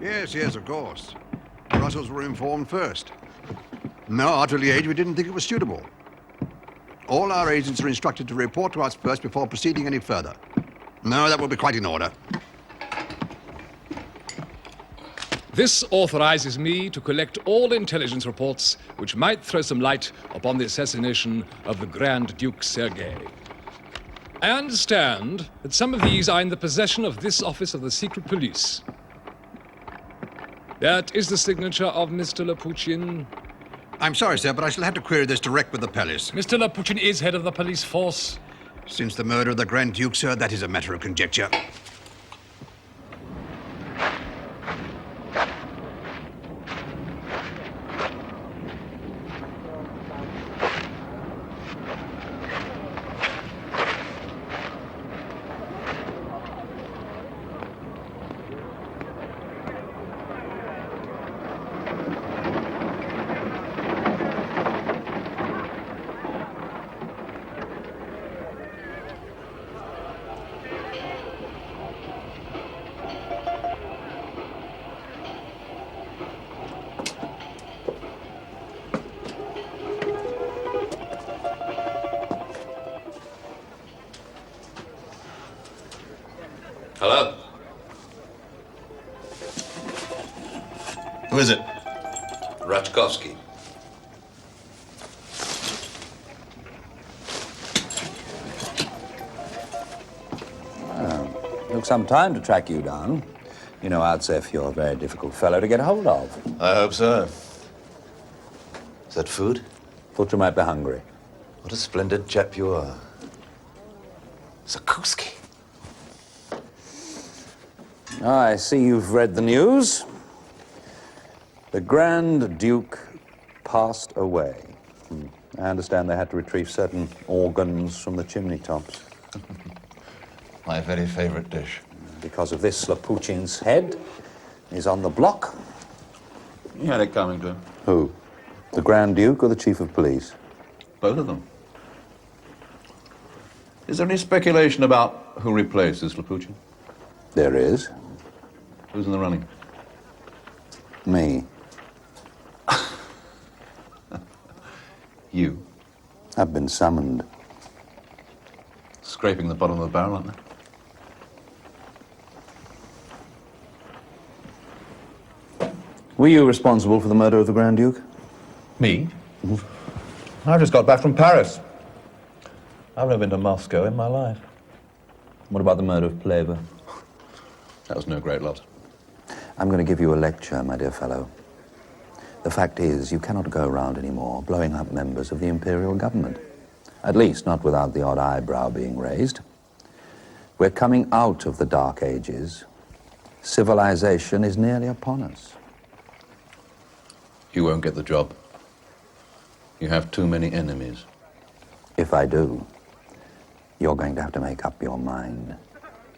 Yes, yes, of course. The Russells were informed first. No, at the age we didn't think it was suitable. All our agents are instructed to report to us first before proceeding any further. No, that will be quite in order. This authorizes me to collect all intelligence reports which might throw some light upon the assassination of the Grand Duke Sergei. I understand that some of these are in the possession of this office of the secret police. That is the signature of Mr. Lapuchin. I'm sorry, sir, but I shall have to query this direct with the palace. Mr. Lapuchin is head of the police force. Since the murder of the Grand Duke, sir, that is a matter of conjecture. Hello? Who is it? Rachkovsky. Took some time to track you down. You know, Artsef, you're a very difficult fellow to get hold of. I hope so. Is that food? Thought you might be hungry. What a splendid chap you are. Zakowski. I see you've read the news. The Grand Duke passed away. I understand they had to retrieve certain organs from the chimney tops. My very favorite dish. Because of this, Lapuchin's head is on the block. You had it coming to him. Who? The Grand Duke or the Chief of Police? Both of them. Is there any speculation about who replaces Lapuchin? There is. Who's in the running? Me. You. I've been summoned. Scraping the bottom of the barrel, aren't they? Were you responsible for the murder of the Grand Duke? Me? I just got back from Paris. I've never been to Moscow in my life. What about the murder of Pleva? That was no great loss. I'm going to give you a lecture, my dear fellow. The fact is, you cannot go around anymore blowing up members of the imperial government. At least not without the odd eyebrow being raised. We're coming out of the Dark Ages. Civilization is nearly upon us. You won't get the job. You have too many enemies. If I do, you're going to have to make up your mind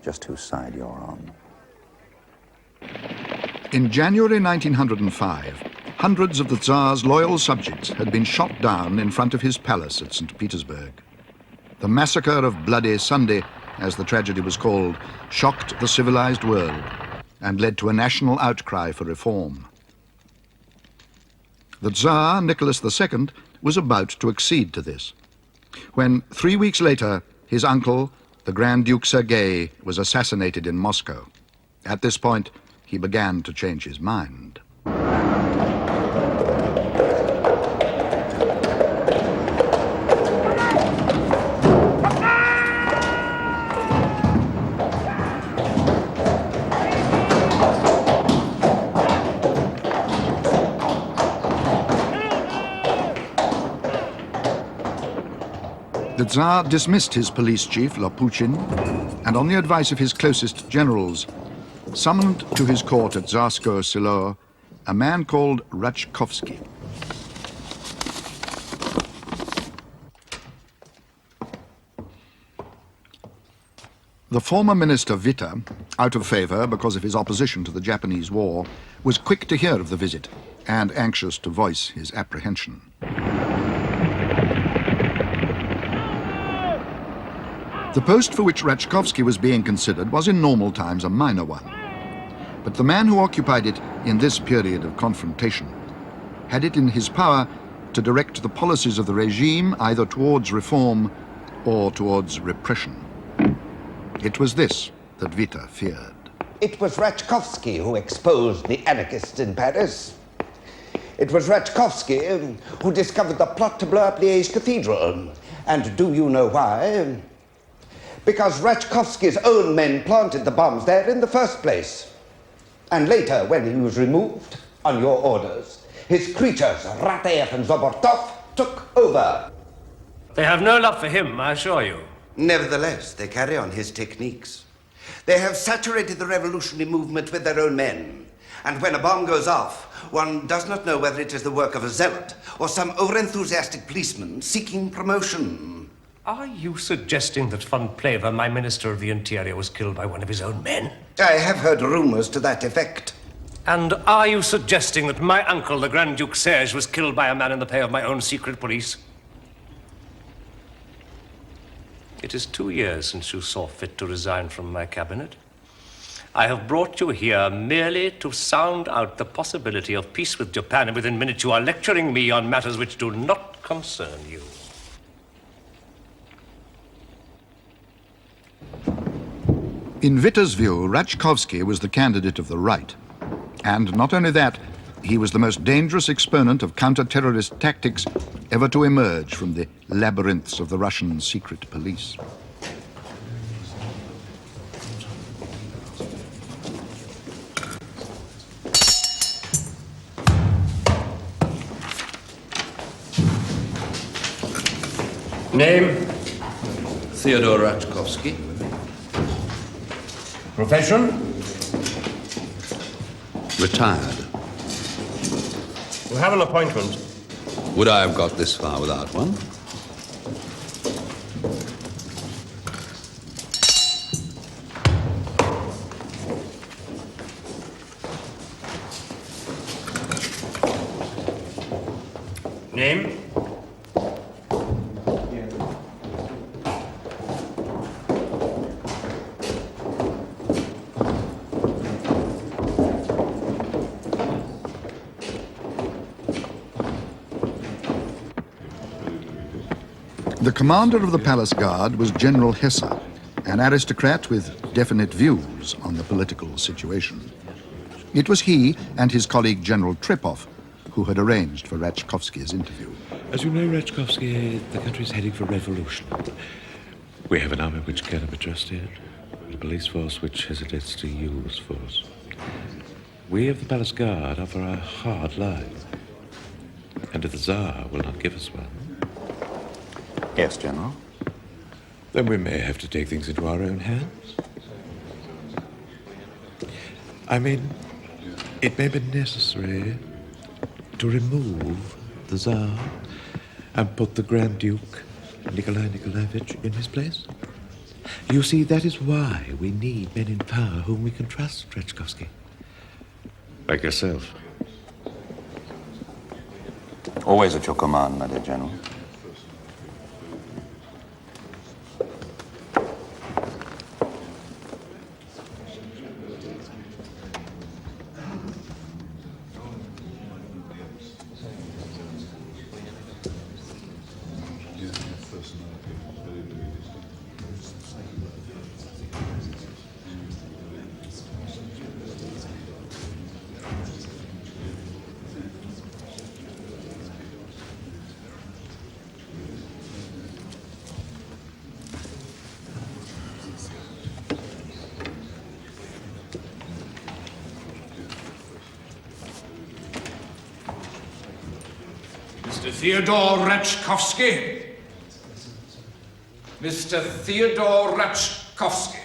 just whose side you're on. In January 1905, hundreds of the Tsar's loyal subjects had been shot down in front of his palace at St. Petersburg. The massacre of Bloody Sunday, as the tragedy was called, shocked the civilized world and led to a national outcry for reform. The Tsar, Nicholas II, was about to accede to this, when 3 weeks later, his uncle, the Grand Duke Sergei, was assassinated in Moscow. At this point, he began to change his mind. The Tsar dismissed his police chief, Lapuchin, and on the advice of his closest generals, summoned to his court at Tsarskoye Selo a man called Rachkovsky. The former minister Witte, out of favor because of his opposition to the Japanese war, was quick to hear of the visit and anxious to voice his apprehension. The post for which Rachkovsky was being considered was in normal times a minor one. But the man who occupied it in this period of confrontation had it in his power to direct the policies of the regime either towards reform or towards repression. It was this that Witte feared. It was Ratchkovsky who exposed the anarchists in Paris. It was Ratchkovsky who discovered the plot to blow up Liège Cathedral. And do you know why? Because Ratchkovsky's own men planted the bombs there in the first place. And later, when he was removed, on your orders, his creatures, Ratev and Zobortov, took over. They have no love for him, I assure you. Nevertheless, they carry on his techniques. They have saturated the revolutionary movement with their own men. And when a bomb goes off, one does not know whether it is the work of a zealot or some overenthusiastic policeman seeking promotion. Are you suggesting that von Plehve, my Minister of the Interior, was killed by one of his own men? I have heard rumors to that effect. And are you suggesting that my uncle, the Grand Duke Serge, was killed by a man in the pay of my own secret police? It is 2 years since you saw fit to resign from my cabinet. I have brought you here merely to sound out the possibility of peace with Japan, and within minutes you are lecturing me on matters which do not concern you. In Witte's view, Ratchkovsky was the candidate of the right. And not only that, he was the most dangerous exponent of counter-terrorist tactics ever to emerge from the labyrinths of the Russian secret police. Name? Theodore Ratchkovsky. Profession? Retired. You have an appointment. Would I have got this far without one? Name? The commander of the palace guard was General Hesse, an aristocrat with definite views on the political situation. It was he and his colleague General Trepov who had arranged for Ratchkovsky's interview. As you know, Ratchkovsky, the country is heading for revolution. We have an army which cannot be trusted, a police force which hesitates to use force. We of the palace guard offer a hard line, and if the Tsar will not give us one, Yes, General. then we may have to take things into our own hands. I mean, it may be necessary to remove the Tsar and put the Grand Duke Nikolai Nikolaevich in his place. You see, that is why we need men in power whom we can trust, Ratchkovsky. Like yourself. Always at your command, my dear General. Mr. Theodore Ratchkovsky. Mr. Theodore Ratchkovsky.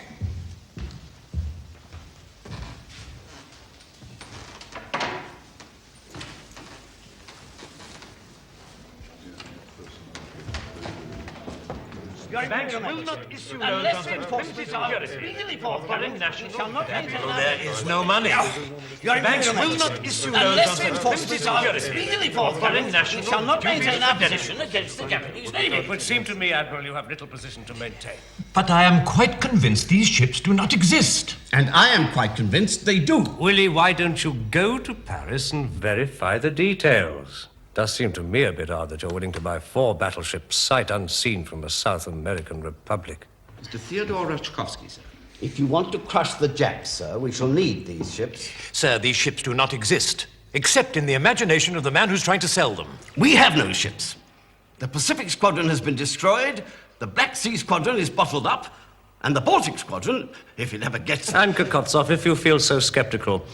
The banks will not issue loans unless reinforcements are speedily forthcoming. Shall not there is no money. The banks will not issue loans unless reinforcements are speedily forthcoming. Shall not maintain our position against the Japanese Navy. It would seem to me, Admiral, you have little position to maintain. But I am quite convinced these ships do not exist. And I am quite convinced they do. Willie, why don't you go to Paris and verify the details? Does seem to me a bit odd that you're willing to buy 4 battleships sight unseen from the South American Republic. Mr. Theodore Rachkovsky, sir. If you want to crush the Japs, sir, we shall need these ships. Sir, these ships do not exist, except in the imagination of the man who's trying to sell them. We have no ships. The Pacific Squadron has been destroyed, the Black Sea Squadron is bottled up, and the Baltic Squadron, if it ever gets... And Kokotsov, if you feel so skeptical,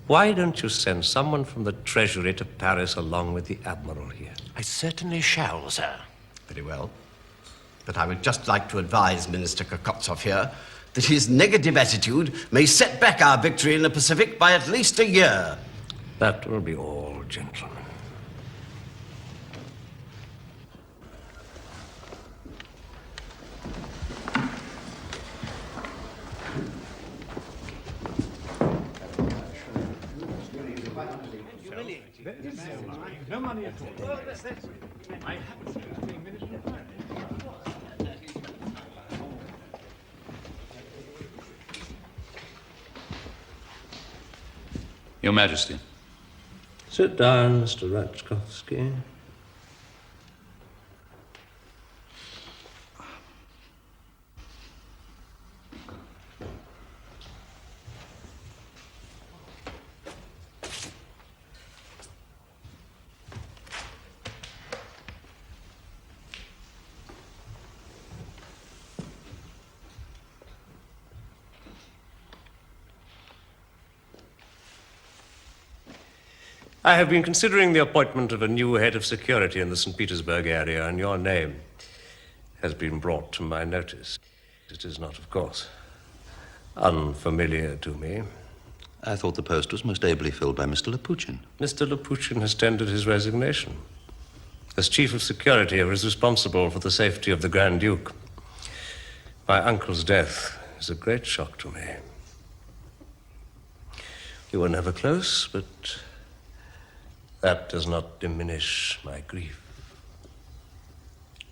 why don't you send someone from the Treasury to Paris along with the Admiral here? I certainly shall, sir. Very well. But I would just like to advise Minister Kokotsov here that his negative attitude may set back our victory in the Pacific by at least a year. That will be all, gentlemen. No money at all. I haven't spent 15 minutes. Your Majesty. Sit down, Mr. Rachkovsky. I have been considering the appointment of a new head of security in the St. Petersburg area, and your name has been brought to my notice. It is not, of course, unfamiliar to me. I thought the post was most ably filled by Mr. Lapuchin. Mr. Lapuchin has tendered his resignation. As chief of security, he was responsible for the safety of the Grand Duke. My uncle's death is a great shock to me. We were never close, but that does not diminish my grief.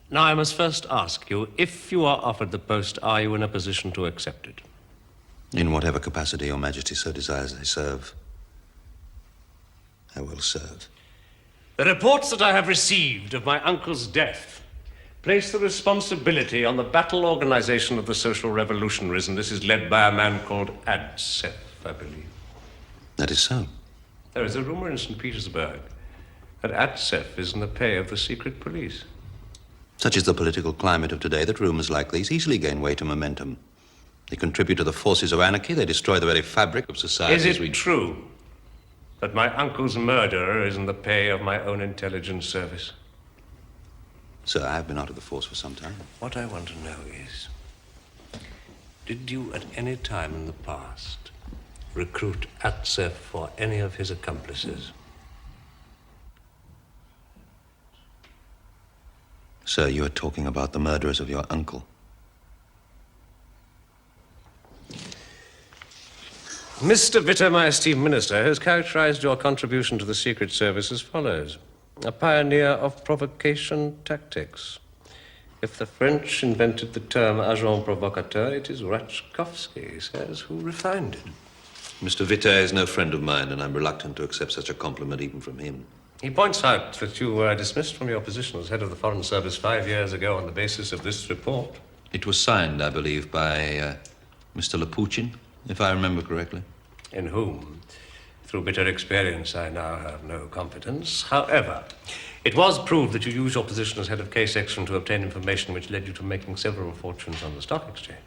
Now, I must first ask you, if you are offered the post, are you in a position to accept it? In whatever capacity your Majesty so desires I serve, I will serve. The reports that I have received of my uncle's death place the responsibility on the battle organization of the Social Revolutionaries, and this is led by a man called Adsev, I believe. That is so. There is a rumor in St. Petersburg that Adsev is in the pay of the secret police. Such is the political climate of today that rumors like these easily gain weight and momentum. They contribute to the forces of anarchy. They destroy the very fabric of society. Is it true that my uncle's murderer is in the pay of my own intelligence service? Sir, I have been out of the force for some time. What I want to know is, did you at any time in the past recruit Adsev for any of his accomplices? Sir, you are talking about the murderers of your uncle. Mr. Witter, my esteemed minister, has characterized your contribution to the Secret Service as follows: a pioneer of provocation tactics. If the French invented the term agent provocateur, it is Rachkovsky, he says, who refined it. Mr. Witter is no friend of mine, and I'm reluctant to accept such a compliment even from him. He points out that you were dismissed from your position as head of the Foreign Service 5 years ago on the basis of this report. It was signed, I believe, by Mr. Lapuchin, if I remember correctly. In whom, through bitter experience, I now have no confidence. However, it was proved that you used your position as head of K-section to obtain information which led you to making several fortunes on the stock exchange.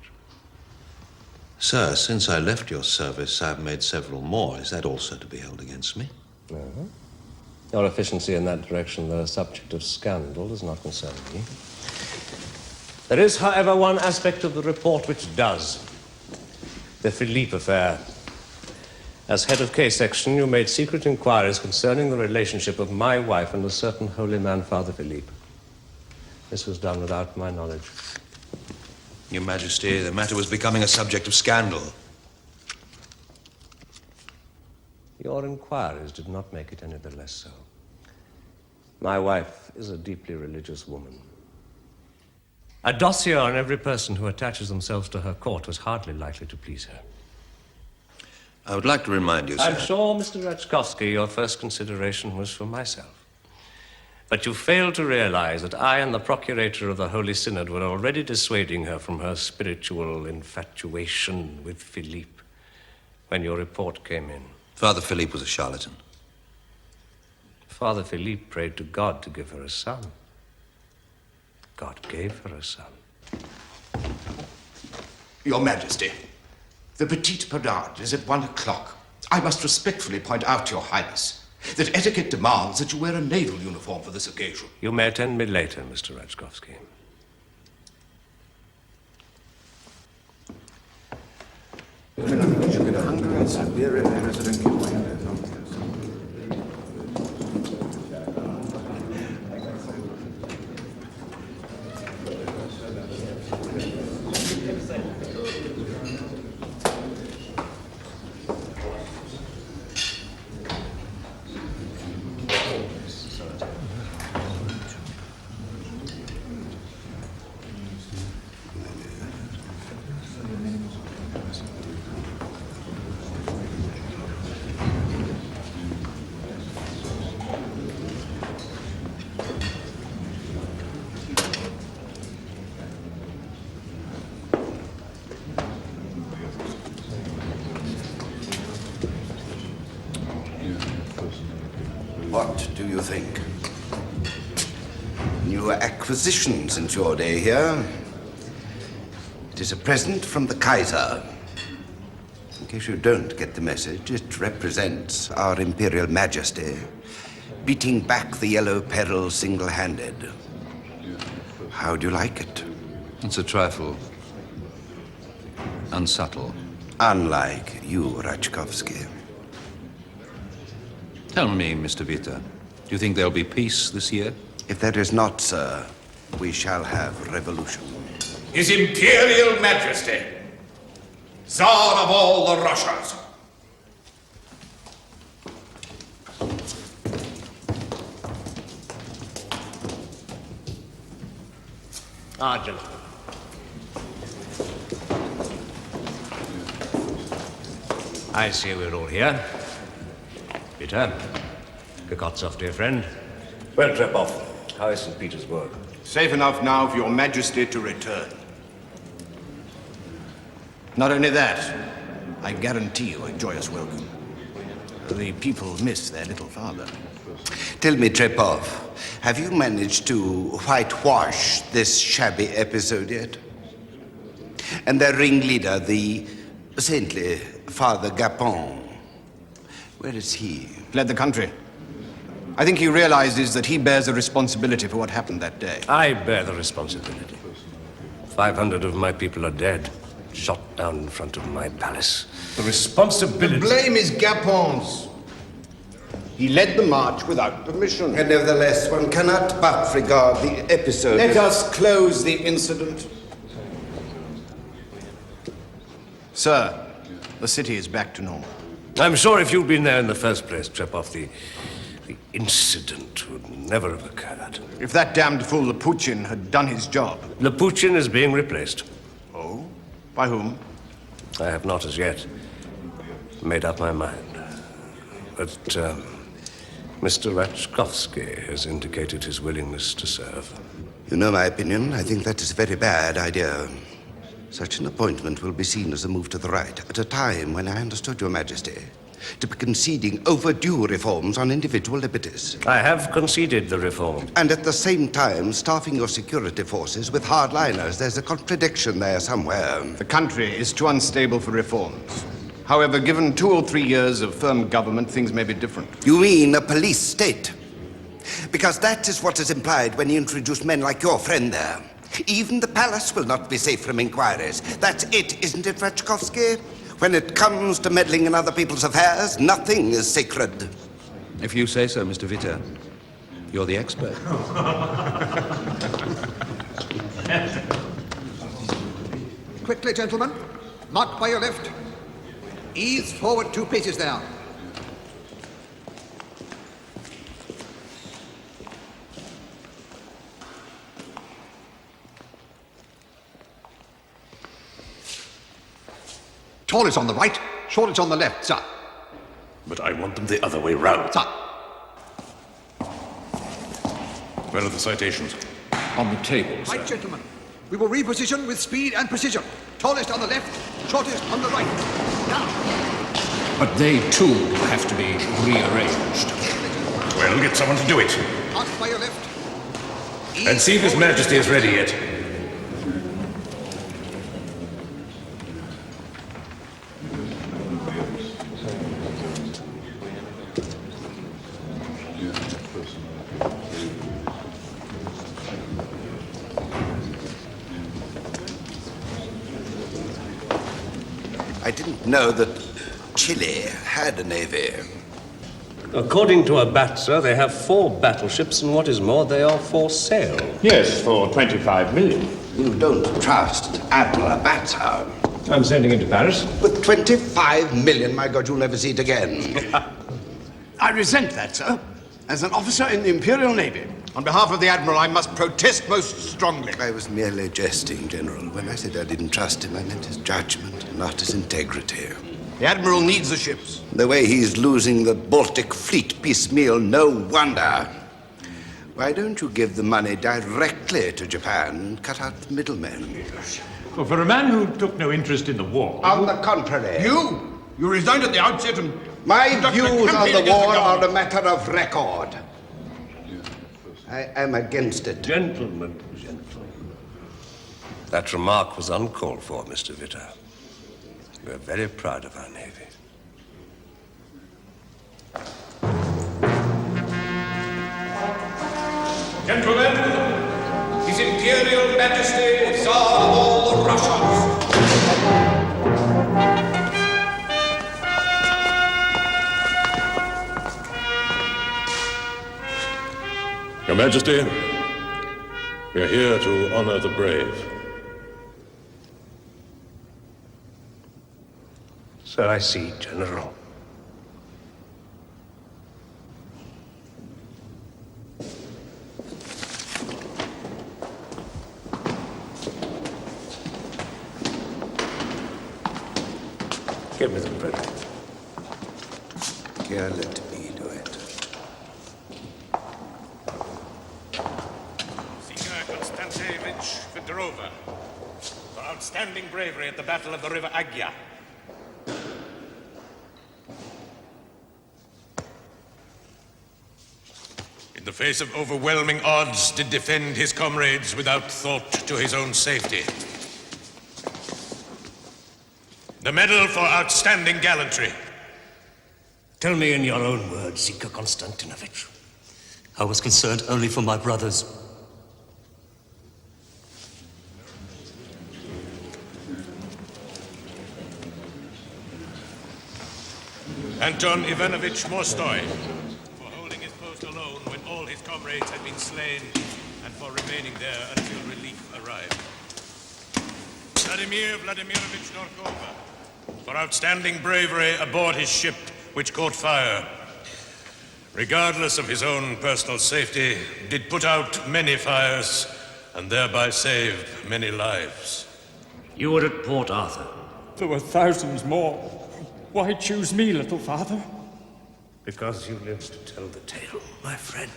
Sir, since I left your service, I've made several more. Is that also to be held against me? No. Your efficiency in that direction, though a subject of scandal, does not concern me. There is, however, one aspect of the report which does. The Philippe affair. As head of K-section, you made secret inquiries concerning the relationship of my wife and a certain holy man, Father Philippe. This was done without my knowledge. Your Majesty, the matter was becoming a subject of scandal. Your inquiries did not make it any the less so. My wife is a deeply religious woman. A dossier on every person who attaches themselves to her court was hardly likely to please her. I would like to remind you, sir. I'm sure, Mr. Rachkovsky, your first consideration was for myself. But you failed to realize that I and the Procurator of the Holy Synod were already dissuading her from her spiritual infatuation with Philippe when your report came in. Father Philippe was a charlatan. Father Philippe prayed to God to give her a son. God gave her a son. Your Majesty, the Petite Parade is at 1 o'clock. I must respectfully point out to Your Highness that etiquette demands that you wear a naval uniform for this occasion. You may attend me later, Mr. Rachkovsky. What do you think? New acquisition since your day here. It is a present from the Kaiser. In case you don't get the message, it represents our Imperial Majesty beating back the Yellow Peril single-handed. How do you like it? It's a trifle unsubtle. Unlike you, Rachkovsky. Tell me, Mr. Vita, do you think there'll be peace this year? If there is not, sir, we shall have revolution. His Imperial Majesty, Tsar of all the Russias. Gentlemen. I see we're all here. Peter, Kokotsov, dear friend. Well, Trepov, how is St. Petersburg? Safe enough now for Your Majesty to return. Not only that, I guarantee you a joyous welcome. The people miss their little father. Tell me, Trepov, have you managed to whitewash this shabby episode yet? And their ringleader, the saintly Father Gapon, where is he? Fled the country. I think he realizes that he bears the responsibility for what happened that day. I bear the responsibility. 500 of my people are dead, shot down in front of my palace. The responsibility... The blame is Gapon's. He led the march without permission. And nevertheless, one cannot but regard the episode... Let us close the incident. Sir, the city is back to normal. I'm sure if you'd been there in the first place, Trepov, the incident would never have occurred. If that damned fool Lapuchin had done his job... Lapuchin is being replaced. Oh? By whom? I have not as yet made up my mind. But Mr. Rachkovsky has indicated his willingness to serve. You know my opinion. I think that is a very bad idea. Such an appointment will be seen as a move to the right, at a time when I understood Your Majesty to be conceding overdue reforms on individual liberties. I have conceded the reform. And at the same time, staffing your security forces with hardliners. There's a contradiction there somewhere. The country is too unstable for reforms. However, given 2 or 3 years of firm government, things may be different. You mean a police state? Because that is what is implied when you introduce men like your friend there. Even the palace will not be safe from inquiries. That's it, isn't it, Rachkovsky? When it comes to meddling in other people's affairs, nothing is sacred. If you say so, Mr. Vita, you're the expert. quickly, gentlemen. Mark by your left. Ease forward 2 paces there. Tall is on the right, short is on the left, sir. But I want them the other way round. Sir. Where are the citations? On the table, sir. Right, gentlemen. We will reposition with speed and precision. Tallest on the left, shortest on the right. Now. But they, too, will have to be rearranged. Well, get someone to do it. Mark by your left. And see if His Majesty is ready yet. I didn't know that Chile had a navy. According to a bat, sir, they have 4 battleships, and what is more, they are for sale. Yes, for 25 million. You don't trust Admiral Abattoir. I'm sending him to Paris. With 25 million, my God, you'll never see it again. I resent that, sir. As an officer in the Imperial Navy, on behalf of the Admiral, I must protest most strongly. I was merely jesting, General. When I said I didn't trust him, I meant his judgment, not his integrity. The Admiral needs the ships. The way he's losing the Baltic Fleet piecemeal, no wonder. Why don't you give the money directly to Japan and cut out the middlemen? Well, for a man who took no interest in the war... On the contrary. You resigned at the outset and... My conducted a views on campaign the against war are a government. matter of record. I am against it. Gentlemen. That remark was uncalled for, Mr. Witter. We're very proud of our Navy. Gentlemen, His Imperial Majesty, Tsar of all the Russias. Your Majesty, we are here to honor the brave. So I see, General. Give me the bread. Here, let me do it. Senior Konstantinovich Fedorova, for outstanding bravery at the Battle of the River Agya. In the face of overwhelming odds, did defend his comrades without thought to his own safety. The Medal for Outstanding Gallantry. Tell me in your own words, Sika Konstantinovich. I was concerned only for my brothers. Anton Ivanovich Mostoy, for holding his post alone when all his comrades had been slain, and for remaining there until relief arrived. Vladimir Vladimirovich Norkova, for outstanding bravery aboard his ship, which caught fire. Regardless of his own personal safety, did put out many fires, and thereby save many lives. You were at Port Arthur. There were thousands more. Why choose me, little father? Because you lived to tell the tale, my friend.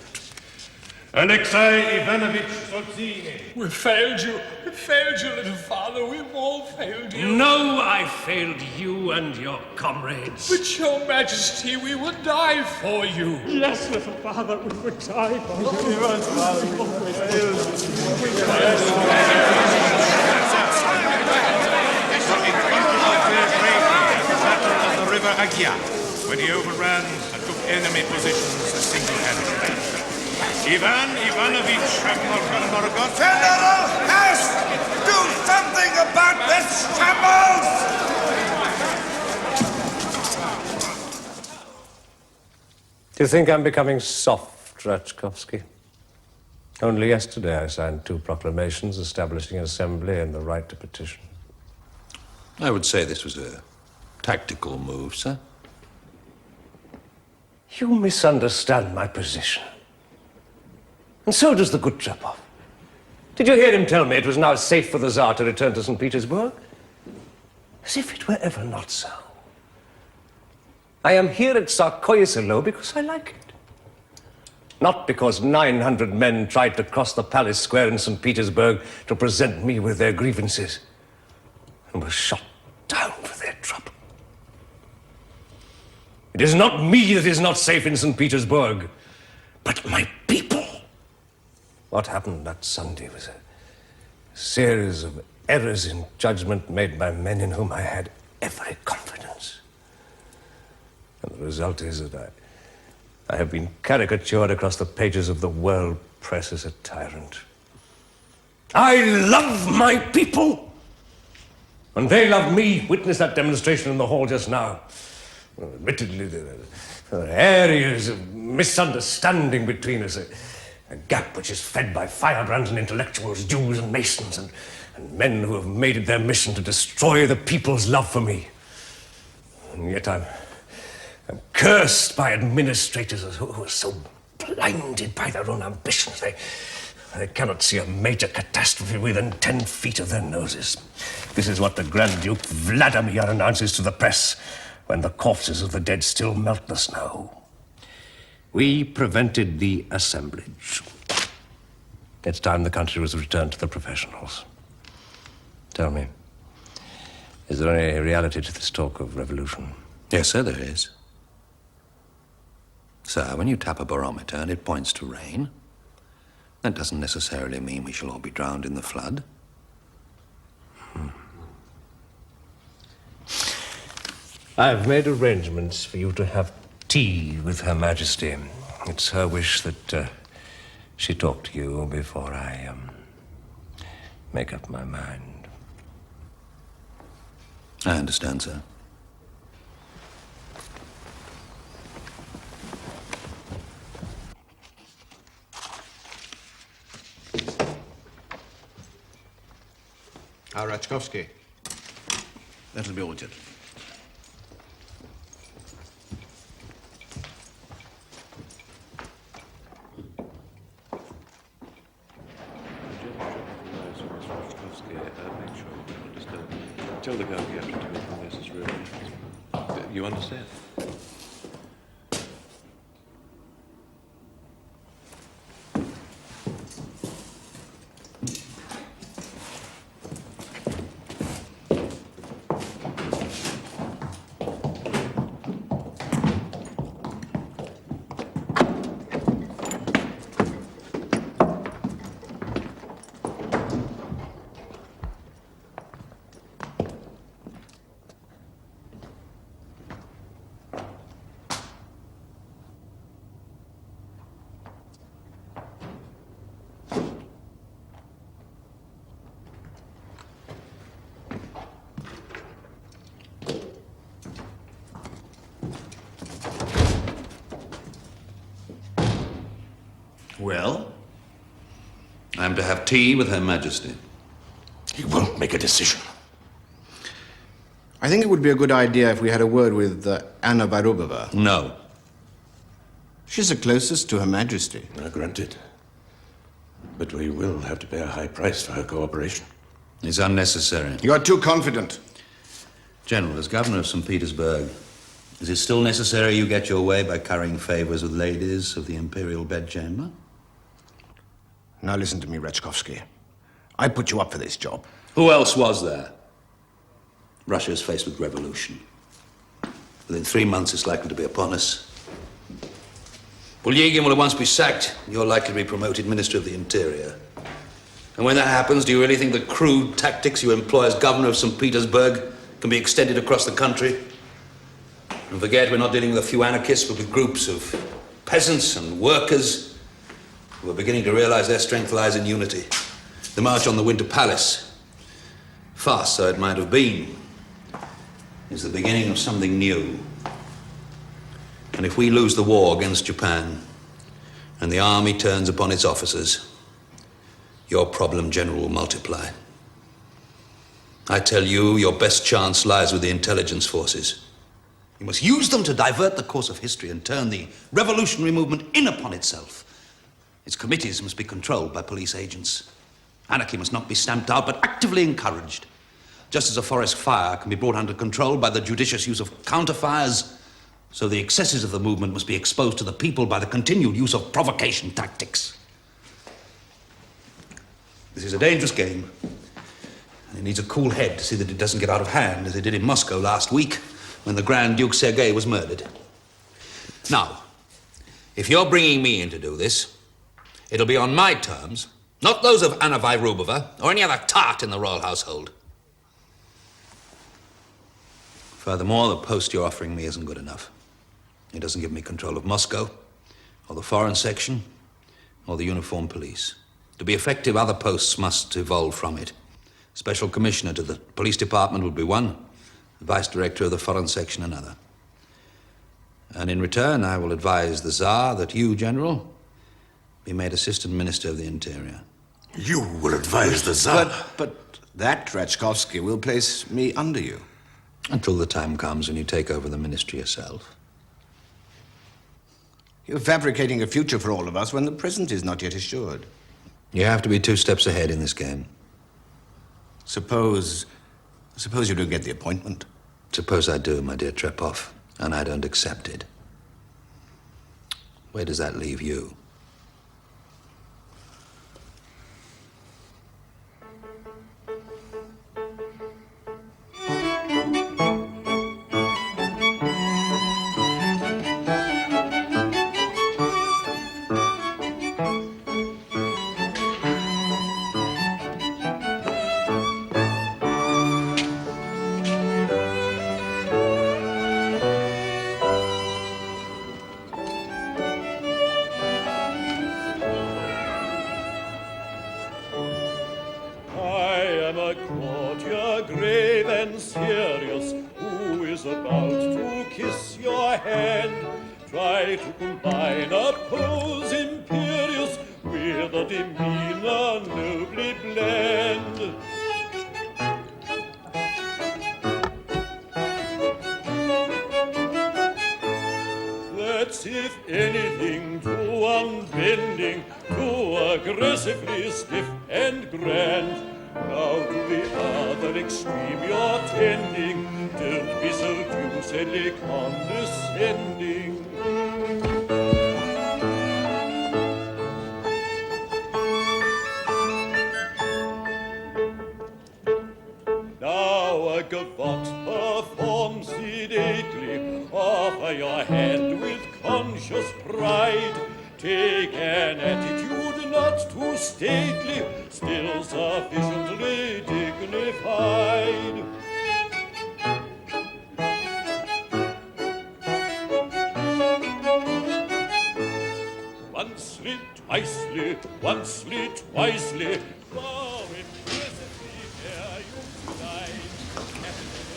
Alexei Ivanovich Solzhenitsyn. We failed you. We failed you, little father. We've all failed you. No, I failed you and your comrades. But your majesty, we would die for you. Yes, little father, we would die for you. Yes, father, we failed. We Battle of the River Agya, when he overran and took enemy positions single-handedly. Ivan Ivanovich Morgotov. General Hess! Do something about this shambles! Do you think I'm becoming soft, Rachkovsky? Only yesterday I signed 2 proclamations establishing an assembly and the right to petition. I would say this was a tactical move, sir. You misunderstand my position. And so does the good Trepov. Did you hear him tell me it was now safe for the Tsar to return to St. Petersburg? As if it were ever not so. I am here at Tsarskoye Selo because I like it. Not because 900 men tried to cross the palace square in St. Petersburg to present me with their grievances and were shot down for their trouble. It is not me that is not safe in St. Petersburg, but my people. What happened that Sunday was a series of errors in judgment made by men in whom I had every confidence. And the result is that I have been caricatured across the pages of the world press as a tyrant. I love my people! And they love me. Witness that demonstration in the hall just now. Admittedly, there are areas of misunderstanding between us, a gap which is fed by firebrands and intellectuals, Jews and Masons, and men who have made it their mission to destroy the people's love for me. And yet I'm cursed by administrators who are so blinded by their own ambitions. They cannot see a major catastrophe within 10 feet of their noses. This is what the Grand Duke Vladimir announces to the press when the corpses of the dead still melt the snow. We prevented the assemblage. It's time the country was returned to the professionals. Tell me, is there any reality to this talk of revolution? Yes, sir, there is. Sir, when you tap a barometer and it points to rain, that doesn't necessarily mean we shall all be drowned in the flood. I've made arrangements for you to have tea with Her Majesty. It's her wish that she talk to you before I make up my mind. I understand, sir. Rachkovsky. That'll be altered. Tell the girl you have to do it from Mrs. Ruby. You understand? Well? I'm to have tea with Her Majesty. He won't make a decision. I think it would be a good idea if we had a word with Anna Varubova. No. She's the closest to Her Majesty. Granted. But we will have to pay a high price for her cooperation. It's unnecessary. You are too confident. General, as governor of St. Petersburg, is it still necessary you get your way by currying favors with ladies of the imperial bedchamber? Now listen to me, Rachkovsky. I put you up for this job. Who else was there? Russia is faced with revolution. Within 3 months, it's likely to be upon us. Pulyagin will at once be sacked. You're likely to be promoted Minister of the Interior. And when that happens, do you really think the crude tactics you employ as governor of St. Petersburg can be extended across the country? And forget, we're not dealing with a few anarchists, but with groups of peasants and workers who are beginning to realize their strength lies in unity. The march on the Winter Palace, fast though it might have been, is the beginning of something new. And if we lose the war against Japan and the army turns upon its officers, your problem, General, will multiply. I tell you, your best chance lies with the intelligence forces. You must use them to divert the course of history and turn the revolutionary movement in upon itself. Its committees must be controlled by police agents. Anarchy must not be stamped out, but actively encouraged. Just as a forest fire can be brought under control by the judicious use of counterfires, so the excesses of the movement must be exposed to the people by the continued use of provocation tactics. This is a dangerous game. And it needs a cool head to see that it doesn't get out of hand, as it did in Moscow last week, when the Grand Duke Sergei was murdered. Now, if you're bringing me in to do this, it'll be on my terms, not those of Anna Vairubova or any other tart in the royal household. Furthermore, the post you're offering me isn't good enough. It doesn't give me control of Moscow, or the foreign section, or the uniformed police. To be effective, other posts must evolve from it. Special commissioner to the police department would be one, the vice director of the foreign section another. And in return, I will advise the Tsar that you, General, be made Assistant Minister of the Interior. You will advise the Tsar? But that Rachkovsky will place me under you. Until the time comes when you take over the ministry yourself. You're fabricating a future for all of us when the present is not yet assured. You have to be 2 steps ahead in this game. Suppose you don't get the appointment. Suppose I do, my dear Trepov, and I don't accept it. Where does that leave you?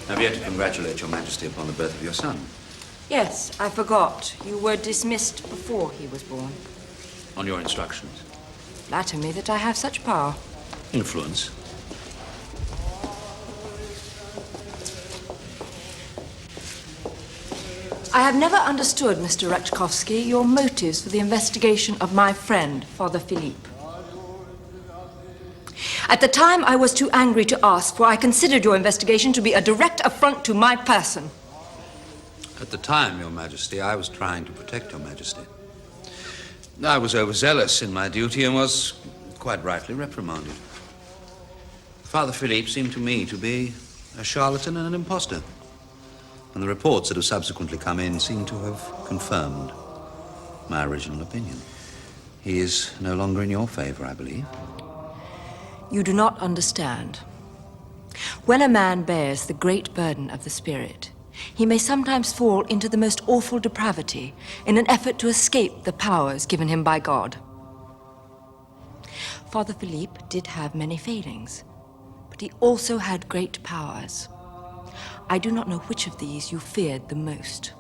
Have yet to congratulate Your Majesty upon the birth of your son. Yes, I forgot. You were dismissed before he was born. On your instructions. Flatter me that I have such power. Influence. I have never understood, Mr. Rachkovsky, your motives for the investigation of my friend, Father Philippe. At the time, I was too angry to ask, for I considered your investigation to be a direct affront to my person. At the time, Your Majesty, I was trying to protect Your Majesty. I was overzealous in my duty and was quite rightly reprimanded. Father Philippe seemed to me to be a charlatan and an impostor. And the reports that have subsequently come in seem to have confirmed my original opinion. He is no longer in your favor, I believe. You do not understand. When a man bears the great burden of the spirit, he may sometimes fall into the most awful depravity in an effort to escape the powers given him by God. Father Philippe did have many failings, but he also had great powers. I do not know which of these you feared the most.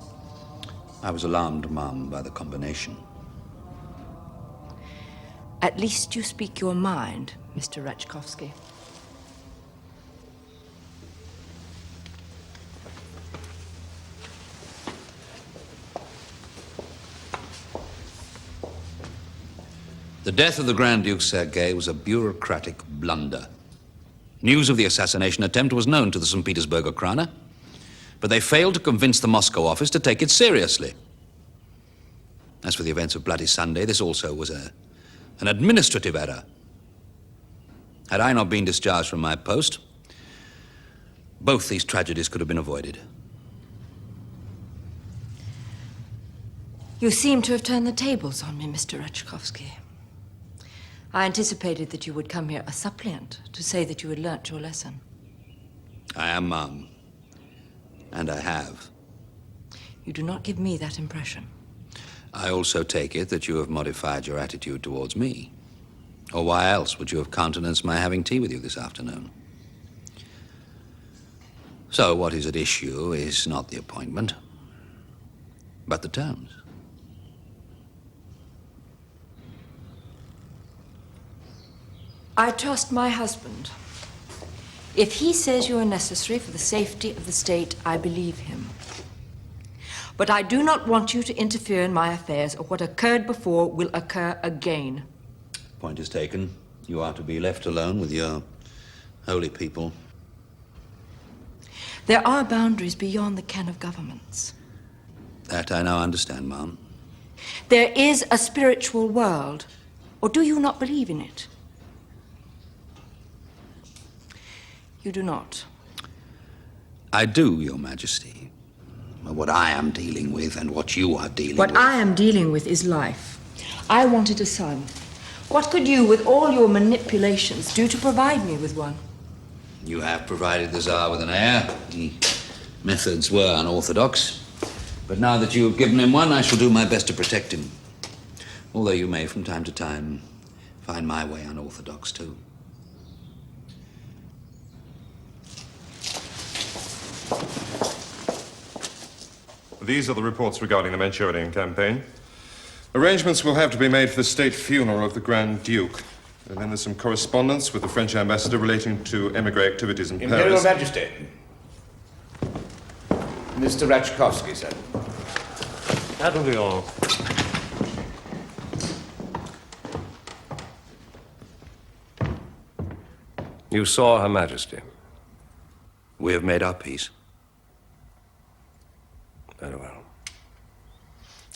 I was alarmed, Mum, by the combination. At least you speak your mind, Mr. Rachkovsky. The death of the Grand Duke Sergei was a bureaucratic blunder. News of the assassination attempt was known to the St. Petersburg Okrana, but they failed to convince the Moscow office to take it seriously. As for the events of Bloody Sunday, this also was an administrative error. Had I not been discharged from my post, both these tragedies could have been avoided. You seem to have turned the tables on me, Mr. Rachkovsky. I anticipated that you would come here a suppliant to say that you had learnt your lesson. I am, Mum. And I have. You do not give me that impression. I also take it that you have modified your attitude towards me. Or why else would you have countenanced my having tea with you this afternoon? So what is at issue is not the appointment, but the terms. I trust my husband. If he says you are necessary for the safety of the state, I believe him. But I do not want you to interfere in my affairs, or what occurred before will occur again. Point is taken. You are to be left alone with your holy people. There are boundaries beyond the ken of governments. That I now understand, Ma'am. There is a spiritual world, or do you not believe in it? You do not. I do, Your Majesty. What I am dealing with and what you are dealing with. What I am dealing with is life. I wanted a son. What could you, with all your manipulations, do to provide me with one? You have provided the Tsar with an heir. The methods were unorthodox. But now that you have given him one, I shall do my best to protect him. Although you may, from time to time, find my way unorthodox, too. These are the reports regarding the Manchurian campaign. Arrangements will have to be made for the state funeral of the Grand Duke. And then there's some correspondence with the French ambassador relating to emigre activities in Imperial Paris. Majesty. Mr. Rachkovsky, sir. That'll be all. You saw Her Majesty. We have made our peace. Very well.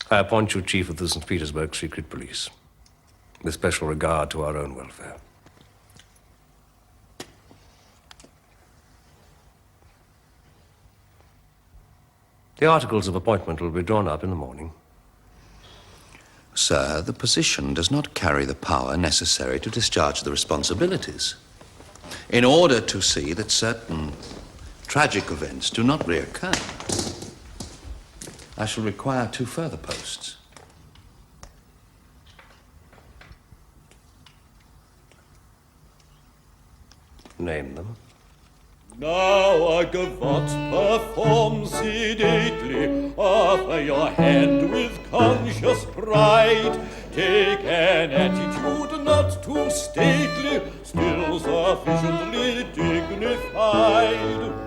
I appoint you Chief of the St. Petersburg Secret Police, with special regard to our own welfare. The articles of appointment will be drawn up in the morning. Sir, the position does not carry the power necessary to discharge the responsibilities. In order to see that certain tragic events do not reoccur, I shall require 2 further posts. Name them. Now a gavotte performs sedately, offer your hand with conscious pride. Take an attitude not too stately, still sufficiently dignified.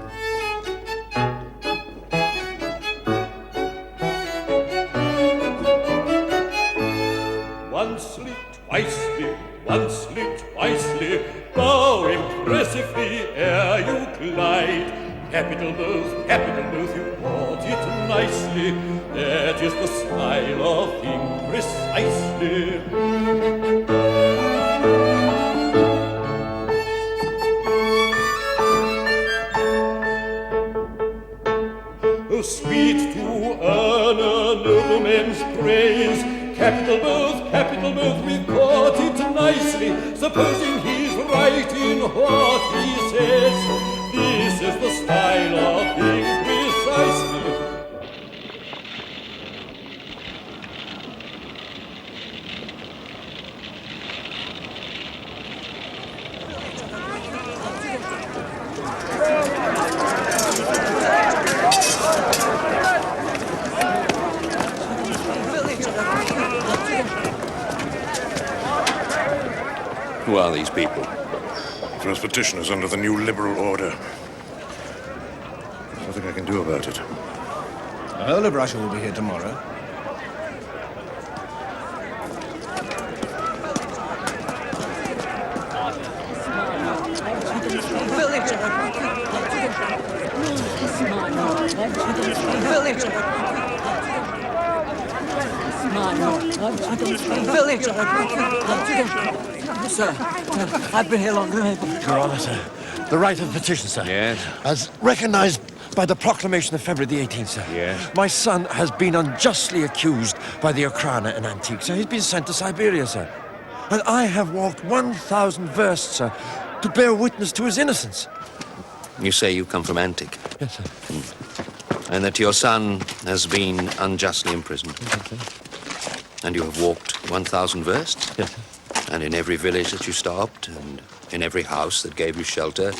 Oncely, twicely, oncely, twicely, bow impressively ere you glide. Capital move, you bought it nicely. That is the style of thing precisely. Oh, sweet to earn a nobleman's praise. Capital move, we caught it nicely. Supposing he's right in what he says, this is the style of thing precisely. Who are these people? First petitioners under the new liberal order. There's nothing I can do about it. The whole of Russia will be here tomorrow. Village! Sir, I've been here longer than able. Your Honour, sir. The right of petition, sir. Yes? As recognised by the proclamation of February the 18th, sir. Yes? My son has been unjustly accused by the Okhrana and Antique, sir. He's been sent to Siberia, sir. And I have walked 1,000 versts, sir, to bear witness to his innocence. You say you come from Antic? Yes, sir. And that your son has been unjustly imprisoned? Yes, sir. And you have walked 1,000 versts? Yes, sir. And in every village that you stopped, and in every house that gave you shelter,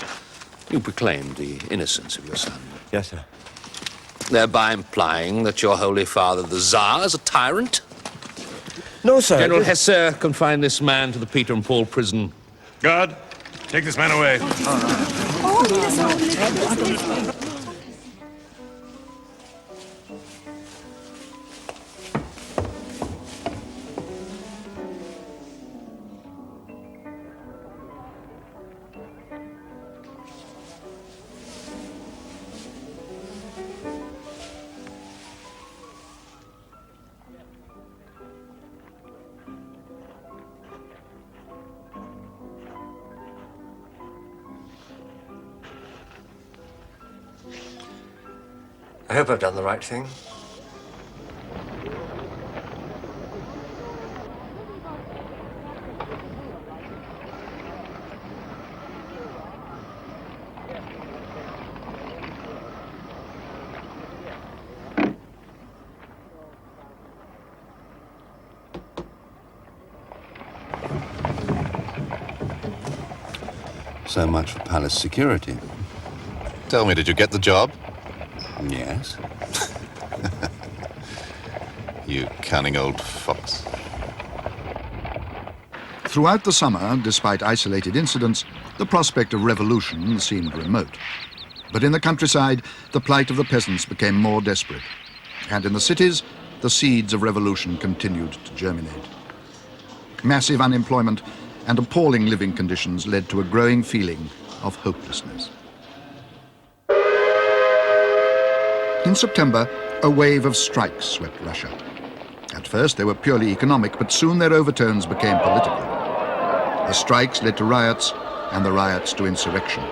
you proclaimed the innocence of your son? Yes, sir. Thereby implying that your Holy Father, the Tsar, is a tyrant? No, sir. General Hesse, confine this man to the Peter and Paul prison. Guard, take this man away. I hope I've done the right thing. So much for palace security. Tell me, did you get the job? Yes. You cunning old fox. Throughout the summer, despite isolated incidents, the prospect of revolution seemed remote. But in the countryside, the plight of the peasants became more desperate. And in the cities, the seeds of revolution continued to germinate. Massive unemployment and appalling living conditions led to a growing feeling of hopelessness. In September, a wave of strikes swept Russia. At first, they were purely economic, but soon their overtones became political. The strikes led to riots, and the riots to insurrection.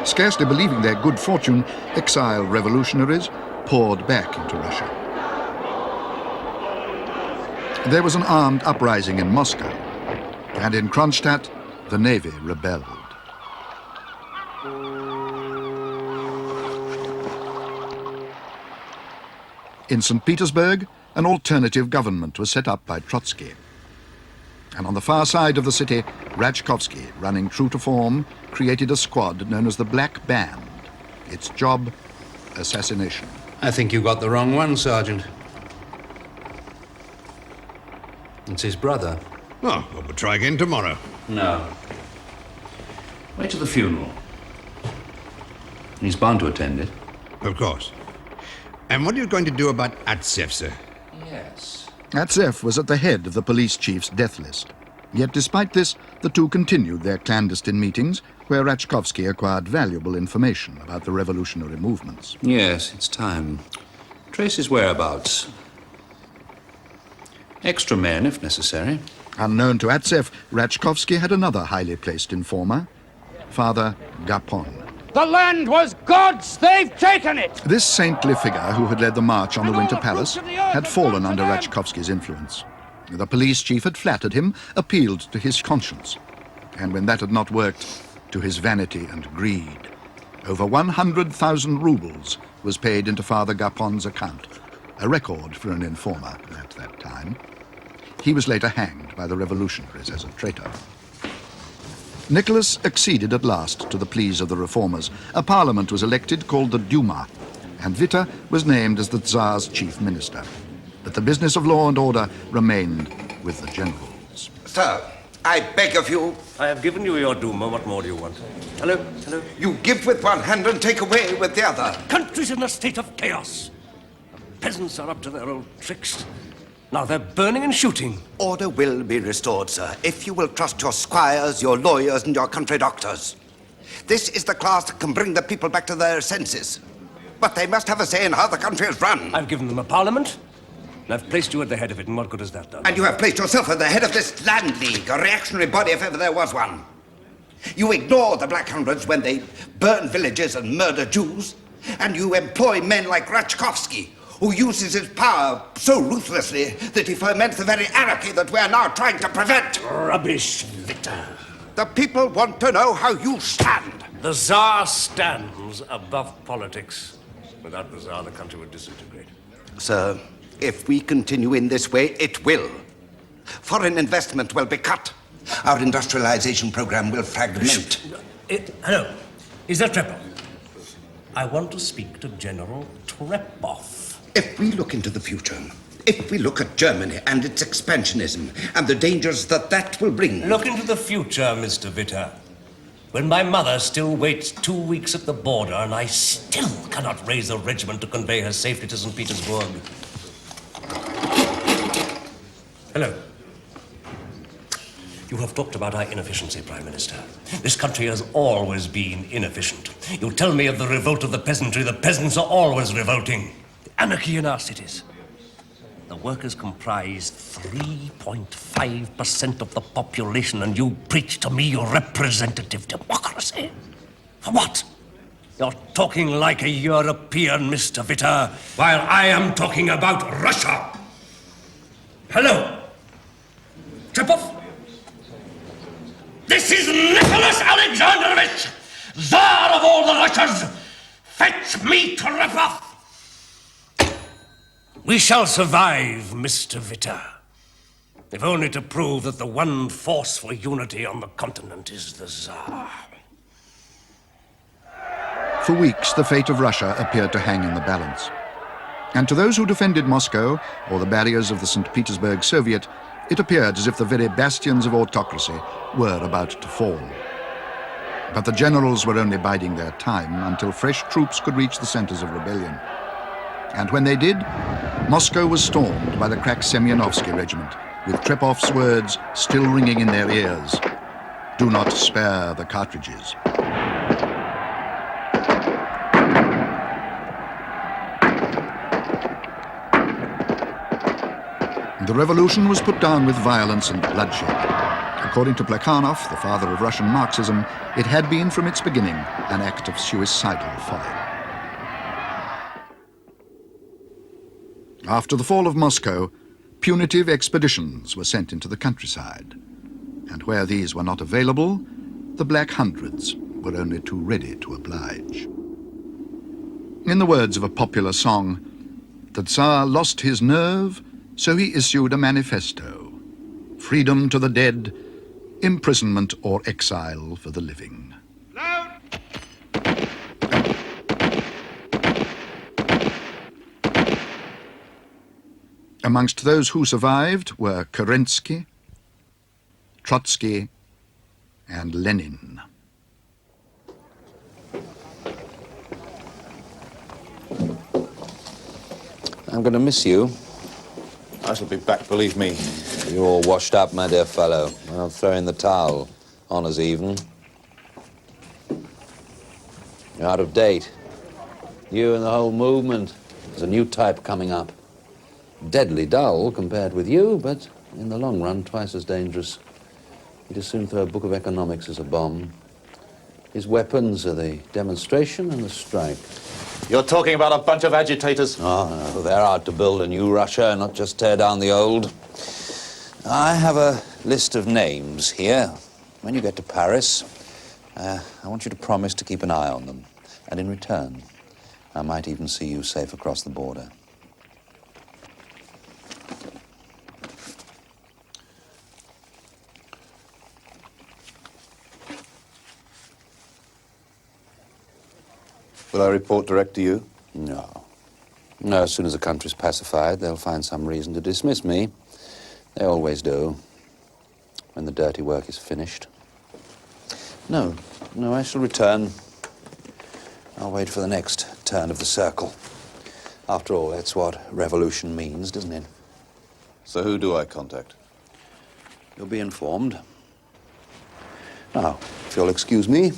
Scarcely believing their good fortune, exiled revolutionaries poured back into Russia. There was an armed uprising in Moscow, and in Kronstadt, the navy rebelled. In St. Petersburg, an alternative government was set up by Trotsky. And on the far side of the city, Rachkovsky, running true to form, created a squad known as the Black Band. Its job, assassination. I think you got the wrong one, Sergeant. It's his brother. Oh, well, we'll try again tomorrow. No. Wait till the funeral. He's bound to attend it. Of course. And what are you going to do about Atsev, sir? Yes. Atsev was at the head of the police chief's death list. Yet despite this, the two continued their clandestine meetings, where Rachkovsky acquired valuable information about the revolutionary movements. Yes, it's time. Trace his whereabouts. Extra men, if necessary. Unknown to Atsev, Rachkovsky had another highly placed informer, Father Gapon. The land was God's, they've taken it! This saintly figure, who had led the march on the Winter Palace, had fallen under Rachkovsky's influence. The police chief had flattered him, appealed to his conscience, and when that had not worked, to his vanity and greed. Over 100,000 rubles was paid into Father Gapon's account, a record for an informer at that time. He was later hanged by the revolutionaries as a traitor. Nicholas acceded at last to the pleas of the reformers. A parliament was elected called the Duma, and Witte was named as the Tsar's chief minister. But the business of law and order remained with the generals. Sir, I beg of you. I have given you your Duma. What more do you want? Hello? Hello? You give with one hand and take away with the other. Country's in a state of chaos. The peasants are up to their old tricks. Now they're burning and shooting. Order will be restored, sir, if you will trust your squires, your lawyers, and your country doctors. This is the class that can bring the people back to their senses. But they must have a say in how the country is run. I've given them a parliament. And I've placed you at the head of it, and what good has that done? And you have placed yourself at the head of this Land League, a reactionary body if ever there was one. You ignore the Black Hundreds when they burn villages and murder Jews, and you employ men like Rachkovsky, who uses his power so ruthlessly that he foments the very anarchy that we are now trying to prevent. Rubbish, Victor. The people want to know how you stand. The Tsar stands above politics. Without the Tsar, the country would disintegrate. Sir, if we continue in this way, it will. Foreign investment will be cut. Our industrialization program will fragment. Hello. Is that Trepov? I want to speak to General Trepov. If we look into the future, if we look at Germany and its expansionism and the dangers that that will bring... Look into the future, Mr. Witter. When my mother still waits 2 weeks at the border and I still cannot raise a regiment to convey her safely to St. Petersburg. Hello. You have talked about our inefficiency, Prime Minister. This country has always been inefficient. You tell me of the revolt of the peasantry. The peasants are always revolting. The anarchy in our cities. The workers comprise 3.5% of the population, and you preach to me your representative democracy. For what? You're talking like a European, Mr. Witter, while I am talking about Russia. Hello? Trepov? This is Nicholas Alexandrovich, Tsar of all the Russias. Fetch me Trepov. We shall survive, Mr. Witter. If only to prove that the one force for unity on the continent is the Tsar. For weeks, the fate of Russia appeared to hang in the balance. And to those who defended Moscow, or the barriers of the St. Petersburg Soviet, it appeared as if the very bastions of autocracy were about to fall. But the generals were only biding their time until fresh troops could reach the centers of rebellion. And when they did, Moscow was stormed by the crack Semyonovsky regiment, with Trepov's words still ringing in their ears. Do not spare the cartridges. The revolution was put down with violence and bloodshed. According to Plekhanov, the father of Russian Marxism, it had been from its beginning an act of suicidal folly. After the fall of Moscow, punitive expeditions were sent into the countryside. And where these were not available, the Black Hundreds were only too ready to oblige. In the words of a popular song, the Tsar lost his nerve, so he issued a manifesto. Freedom to the dead, imprisonment or exile for the living. Amongst those who survived were Kerensky, Trotsky, and Lenin. I'm going to miss you. I shall be back, believe me. You're all washed up, my dear fellow. I'll throw in the towel. Honor's even. You're out of date. You and the whole movement. There's a new type coming up. Deadly dull compared with you, but in the long run, twice as dangerous. He'd as soon throw a book of economics as a bomb. His weapons are the demonstration and the strike. You're talking about a bunch of agitators. Oh, no, they're out to build a new Russia, not just tear down the old. I have a list of names here. When you get to Paris, I want you to promise to keep an eye on them. And in return, I might even see you safe across the border. Will I report direct to you? No. No, as soon as the country's pacified, they'll find some reason to dismiss me. They always do, when the dirty work is finished. No, I shall return. I'll wait for the next turn of the circle. After all, that's what revolution means, doesn't it? So who do I contact? You'll be informed. Now, if you'll excuse me,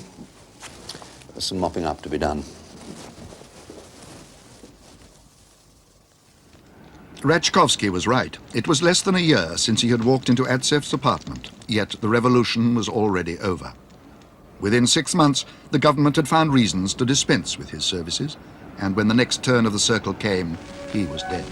there's some mopping up to be done. Rachkovsky was right. It was less than a year since he had walked into Adsev's apartment, yet the revolution was already over. Within 6 months, the government had found reasons to dispense with his services, and when the next turn of the circle came, he was dead.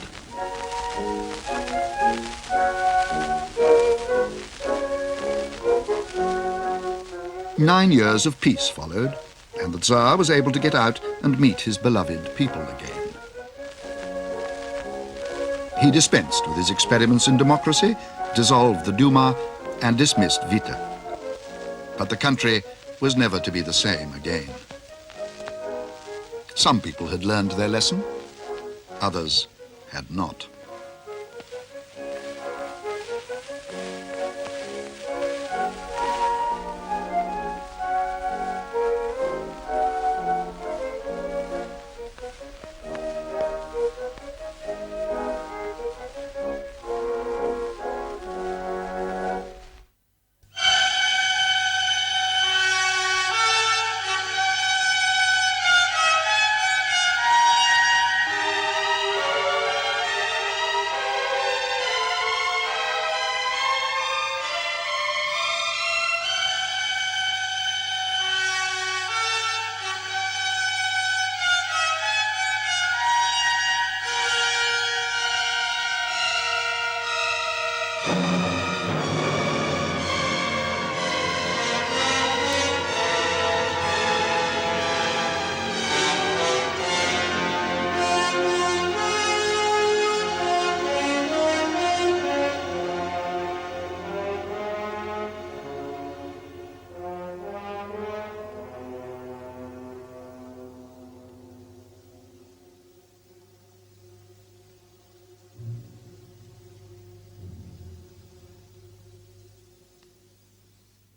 Nine years of peace followed, and the Tsar was able to get out and meet his beloved people again. He dispensed with his experiments in democracy, dissolved the Duma, and dismissed Vita. But the country was never to be the same again. Some people had learned their lesson, others had not.